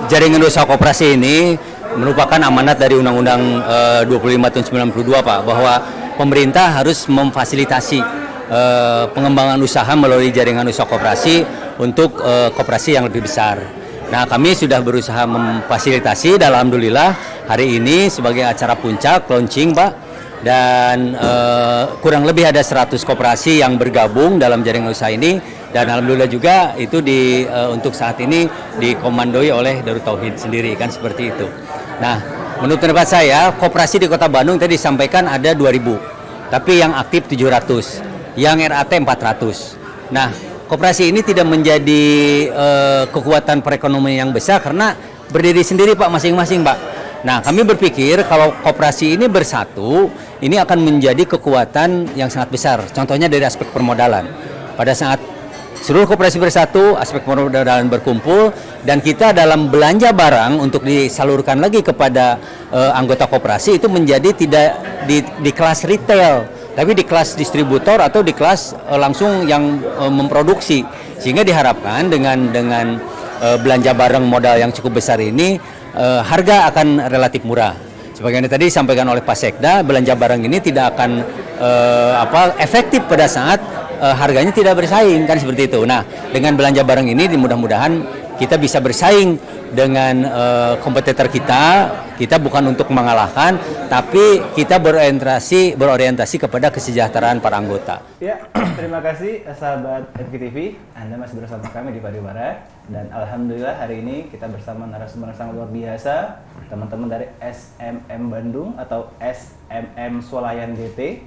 jaringan usaha koperasi ini merupakan amanat dari Undang-Undang 25 tahun 92 Pak, bahwa pemerintah harus memfasilitasi pengembangan usaha melalui jaringan usaha koperasi untuk koperasi yang lebih besar. Nah, kami sudah berusaha memfasilitasi dan alhamdulillah hari ini sebagai acara puncak launching Pak, dan kurang lebih ada 100 koperasi yang bergabung dalam jaringan usaha ini, dan alhamdulillah juga itu untuk saat ini dikomandoi oleh Darut Tauhid sendiri, kan seperti itu. Nah, menurut pendapat saya koperasi di Kota Bandung tadi disampaikan ada 2.000, tapi yang aktif 700, yang RAT 400. Nah, koperasi ini tidak menjadi kekuatan perekonomian yang besar karena berdiri sendiri Pak, masing-masing Pak. Nah, kami berpikir kalau koperasi ini bersatu, ini akan menjadi kekuatan yang sangat besar. Contohnya dari aspek permodalan. Pada saat seluruh koperasi bersatu, aspek permodalan berkumpul, dan kita dalam belanja barang untuk disalurkan lagi kepada anggota koperasi itu menjadi tidak di kelas retail, tapi di kelas distributor atau di kelas langsung yang memproduksi. Sehingga diharapkan dengan belanja barang modal yang cukup besar ini, harga akan relatif murah. Sebagaimana tadi disampaikan oleh Pak Sekda, belanja barang ini tidak akan efektif pada saat harganya tidak bersaing, kan seperti itu. Nah, dengan belanja barang ini mudah-mudahan kita bisa bersaing dengan kompetitor kita bukan untuk mengalahkan, tapi kita berorientasi kepada kesejahteraan para anggota. Ya, terima kasih sahabat FGTV, Anda masih bersama kami di Pariwara, dan alhamdulillah hari ini kita bersama narasumber yang sangat luar biasa, teman-teman dari SMM Bandung atau SMM Swalayan DT.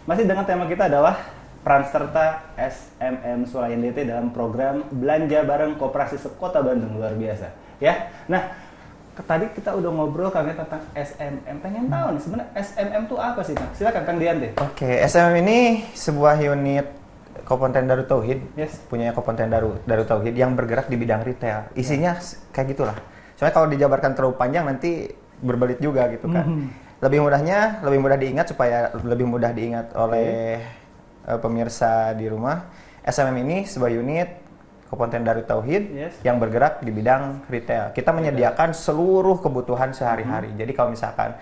Masih dengan tema kita adalah peran serta SMM Swalayan DT dalam program belanja bareng koperasi sekota Bandung, luar biasa ya. Nah, tadi kita udah ngobrol Kang tentang SMM, pengen tahu nih sebenarnya SMM itu apa sih Kang? Silakan Kang Dian deh. Oke, SMM ini sebuah unit Komponen Darut Tauhid, punya Komponen Darut Tauhid yang bergerak di bidang retail. Isinya kayak gitulah. Soalnya kalau dijabarkan terlalu panjang nanti berbelit juga gitu kan. Lebih mudah diingat supaya lebih mudah diingat oleh pemirsa di rumah. SMM ini sebuah unit Komponen Darut Tauhid yang bergerak di bidang retail. Kita menyediakan seluruh kebutuhan sehari-hari. Jadi kalau misalkan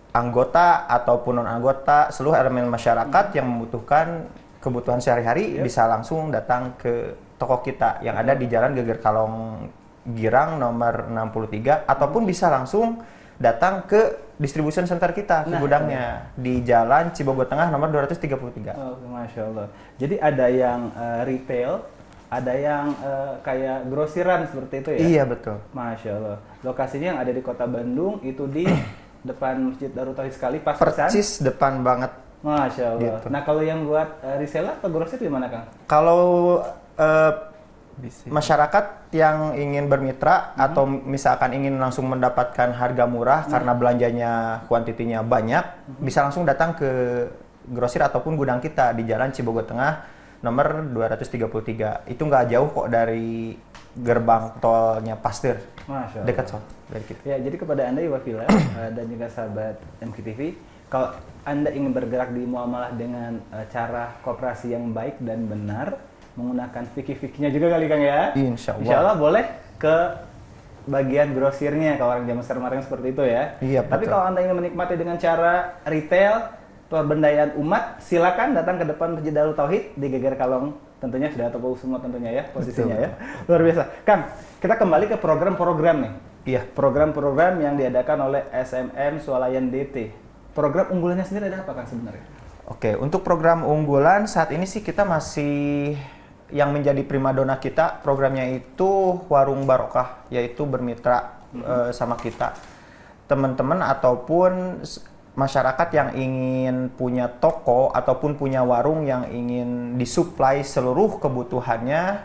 anggota ataupun non-anggota, seluruh elemen masyarakat yang membutuhkan kebutuhan sehari-hari bisa langsung datang ke toko kita yang ada di Jalan Geger Kalong Girang nomor 63, ataupun bisa langsung datang ke distribution center kita, ke gudangnya di Jalan Cibogo Tengah nomor 233. Oh, Masya Allah. Jadi ada yang retail, ada yang kayak grosiran seperti itu ya? Iya, betul. Masya Allah. Lokasinya yang ada di Kota Bandung itu di depan Masjid Darut Tauhid sekali, pas persis depan banget. Masya Allah. Gitu. Nah, kalau yang buat reseller atau grosir di mana Kang? Kalau masyarakat yang ingin bermitra atau misalkan ingin langsung mendapatkan harga murah karena belanjanya kuantitinya banyak, bisa langsung datang ke grosir ataupun gudang kita di Jalan Cibogo Tengah nomor 233. Itu nggak jauh kok dari gerbang tolnya Pasteur. Masya Allah. Dekat dari kita. Ya, jadi kepada Anda Iwa Villa dan juga sahabat MKTV, kalau Anda ingin bergerak di muamalah dengan cara koperasi yang baik dan benar, menggunakan fikih-fikihnya juga kali Kang ya? Insya Allah. Insya Allah boleh ke bagian grosirnya kalau orang zaman kemarin seperti itu ya. Iya, Tapi betul. kalau Anda ingin menikmati dengan cara retail, pemberdayaan umat, silakan datang ke depan Masjid Darut Tauhid di Geger Kalong. Tentunya sudah tahu semua tentunya ya posisinya. Betul. Ya. Luar biasa. Kang, kita kembali ke program-program nih. Iya. Program-program yang diadakan oleh SMM Swalayan DT. Program unggulannya sendiri ada apa Kang sebenarnya? Oke, untuk program unggulan saat ini sih kita masih yang menjadi primadona kita, programnya itu Warung Barokah, yaitu bermitra sama kita. Teman-teman ataupun masyarakat yang ingin punya toko ataupun punya warung yang ingin disuplai seluruh kebutuhannya,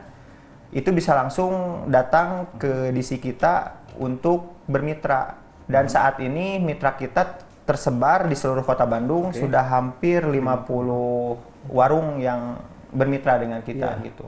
itu bisa langsung datang ke DC kita untuk bermitra. Dan saat ini mitra kita tersebar di seluruh Kota Bandung, sudah hampir 50 warung yang bermitra dengan kita gitu.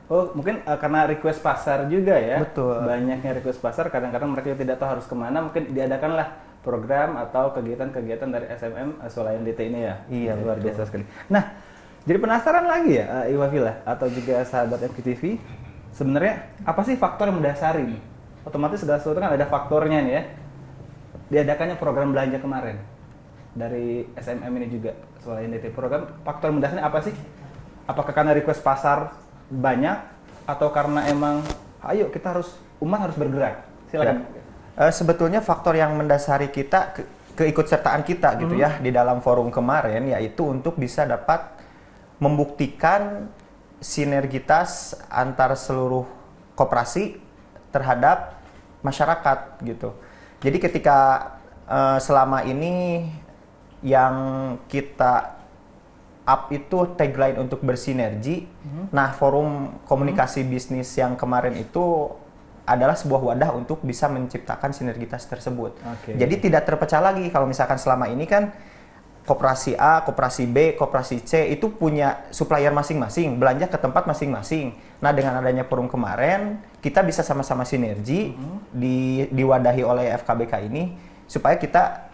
Oh, mungkin karena request pasar juga ya. Betul. Banyaknya request pasar, kadang-kadang mereka tidak tahu harus kemana, mungkin diadakanlah program atau kegiatan-kegiatan dari SMM Swalayan DT ini ya. Iya, luar biasa sekali. Nah, jadi penasaran lagi ya Iwa Villa atau juga sahabat FGTV, sebenarnya apa sih faktor yang mendasari nih otomatis segala sesuatu kan ada faktornya nih ya. Diadakannya program belanja kemarin dari SMM ini juga selain DT program, faktor mendasarnya apa sih? Apakah karena request pasar banyak atau karena emang ayo kita harus umat harus bergerak? Silakan. Sebetulnya faktor yang mendasari kita keikutsertaan kita gitu ya di dalam forum kemarin yaitu untuk bisa dapat membuktikan sinergitas antar seluruh koperasi terhadap masyarakat gitu. Jadi ketika selama ini yang kita up itu tagline untuk bersinergi, nah forum komunikasi bisnis yang kemarin itu adalah sebuah wadah untuk bisa menciptakan sinergitas tersebut. Jadi tidak terpecah lagi kalau misalkan selama ini kan koperasi A, koperasi B, koperasi C itu punya supplier masing-masing, belanja ke tempat masing-masing. Nah, dengan adanya forum kemarin, kita bisa sama-sama sinergi diwadahi oleh FKBK ini supaya kita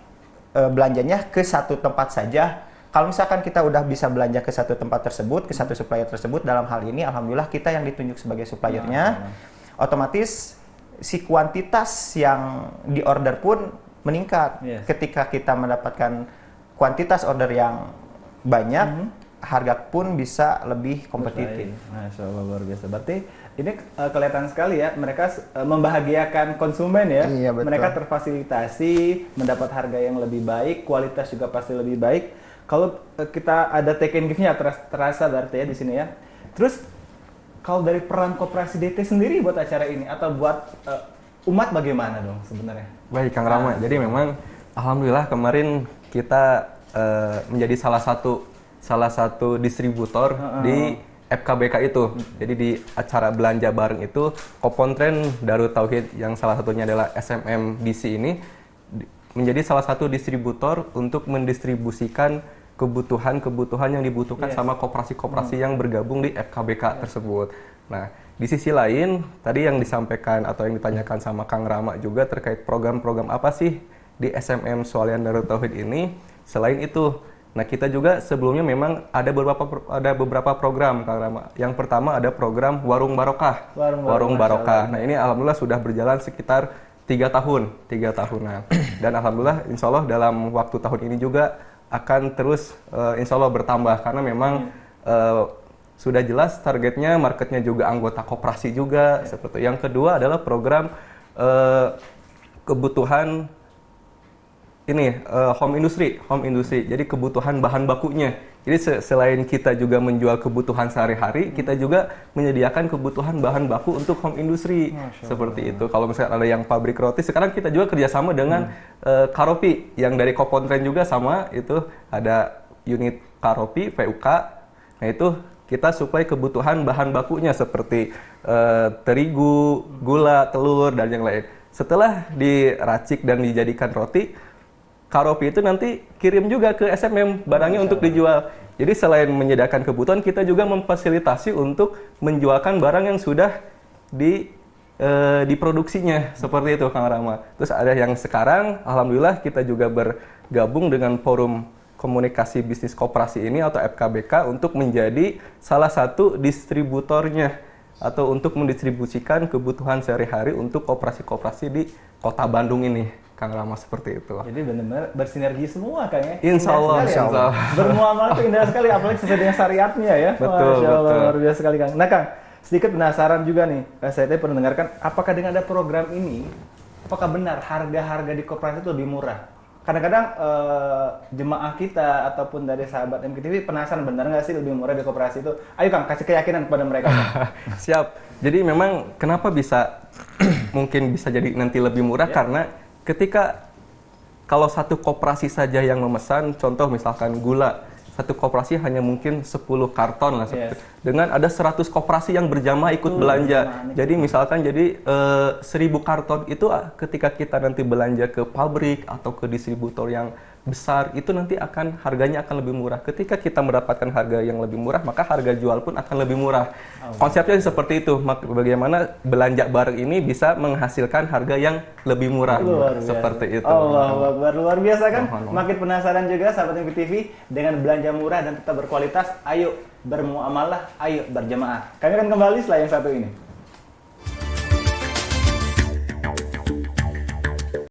belanjanya ke satu tempat saja. Kalau misalkan kita udah bisa belanja ke satu tempat tersebut, ke satu supplier tersebut, dalam hal ini alhamdulillah kita yang ditunjuk sebagai suppliernya, otomatis si kuantitas yang di order pun meningkat. Ketika kita mendapatkan kuantitas order yang banyak, harga pun bisa lebih kompetitif. Masya Allah, luar biasa. Berarti ini kelihatan sekali ya, mereka membahagiakan konsumen ya. Iya, betul. Mereka terfasilitasi, mendapat harga yang lebih baik, kualitas juga pasti lebih baik. Kalau kita ada take and give-nya terasa berarti ya di sini ya. Terus kalau dari peran koperasi DT sendiri buat acara ini atau buat umat bagaimana dong sebenarnya? Baik Kang Rama, jadi memang alhamdulillah kemarin kita menjadi salah satu distributor di FKBK itu. Jadi di acara belanja bareng itu Kopontren Darut Tauhid yang salah satunya adalah SMM DC ini menjadi salah satu distributor untuk mendistribusikan kebutuhan-kebutuhan yang dibutuhkan sama koperasi-koperasi yang bergabung di FKBK tersebut. Nah, di sisi lain tadi yang disampaikan atau yang ditanyakan sama Kang Rama juga terkait program-program apa sih di SMM Swalian Darut Tauhid ini. Selain itu, nah kita juga sebelumnya memang ada beberapa program Kang Rama. Yang pertama ada program Warung Barokah. Warung Barokah. Nah, ini alhamdulillah sudah berjalan sekitar 3 tahunan. Dan alhamdulillah insya Allah dalam waktu tahun ini juga akan terus insya Allah bertambah karena memang sudah jelas targetnya, marketnya juga anggota koperasi juga seperti itu. Yang kedua adalah program kebutuhan ini home industry. Jadi kebutuhan bahan bakunya. Jadi selain kita juga menjual kebutuhan sehari-hari, kita juga menyediakan kebutuhan bahan baku untuk home industry seperti itu. Kalau misalnya ada yang pabrik roti, sekarang kita juga kerjasama dengan Karopi yang dari Kopontren juga sama itu ada unit Karopi VUK. Nah itu kita supply kebutuhan bahan bakunya seperti terigu, gula, telur dan yang lain. Setelah diracik dan dijadikan roti, Karopi itu nanti kirim juga ke SMM barangnya untuk dijual. Jadi selain menyediakan kebutuhan, kita juga memfasilitasi untuk menjualkan barang yang sudah diproduksinya. Seperti itu Kang Rama. Terus ada yang sekarang, alhamdulillah kita juga bergabung dengan Forum Komunikasi Bisnis Koperasi ini atau FKBK untuk menjadi salah satu distributornya atau untuk mendistribusikan kebutuhan sehari-hari untuk koperasi-koperasi di Kota Bandung ini. Kang Rama seperti itu. Jadi benar-benar bersinergi semua Kang ya. Insya Allah. Bermuamalah itu indah sekali, apalagi sesuai dengan syariatnya ya. Betul. Luar biasa sekali Kang. Nah Kang, sedikit penasaran juga nih. Saya tadi pernah dengarkan, apakah dengan ada program ini, apakah benar harga-harga di koperasi itu lebih murah? Kadang-kadang jemaah kita ataupun dari sahabat MKTV penasaran benar nggak sih lebih murah di koperasi itu? Ayo Kang, kasih keyakinan kepada mereka. Siap. Jadi memang kenapa bisa mungkin bisa jadi nanti lebih murah karena ketika kalau satu koperasi saja yang memesan, contoh misalkan gula, satu koperasi hanya mungkin 10 karton lah. Dengan ada 100 koperasi yang berjamaah ikut belanja. Jadi misalkan 1000 karton itu ketika kita nanti belanja ke pabrik atau ke distributor yang besar, itu nanti harganya akan lebih murah. Ketika kita mendapatkan harga yang lebih murah, maka harga jual pun akan lebih murah. Konsepnya seperti itu. Bagaimana belanja bareng ini bisa menghasilkan harga yang lebih murah. Seperti itu. Allahu Akbar, luar biasa kan? Makin penasaran juga sahabat MKTV dengan belanja murah dan tetap berkualitas. Ayo bermuamalah, ayo berjamaah. Kami akan kembali setelah yang satu ini.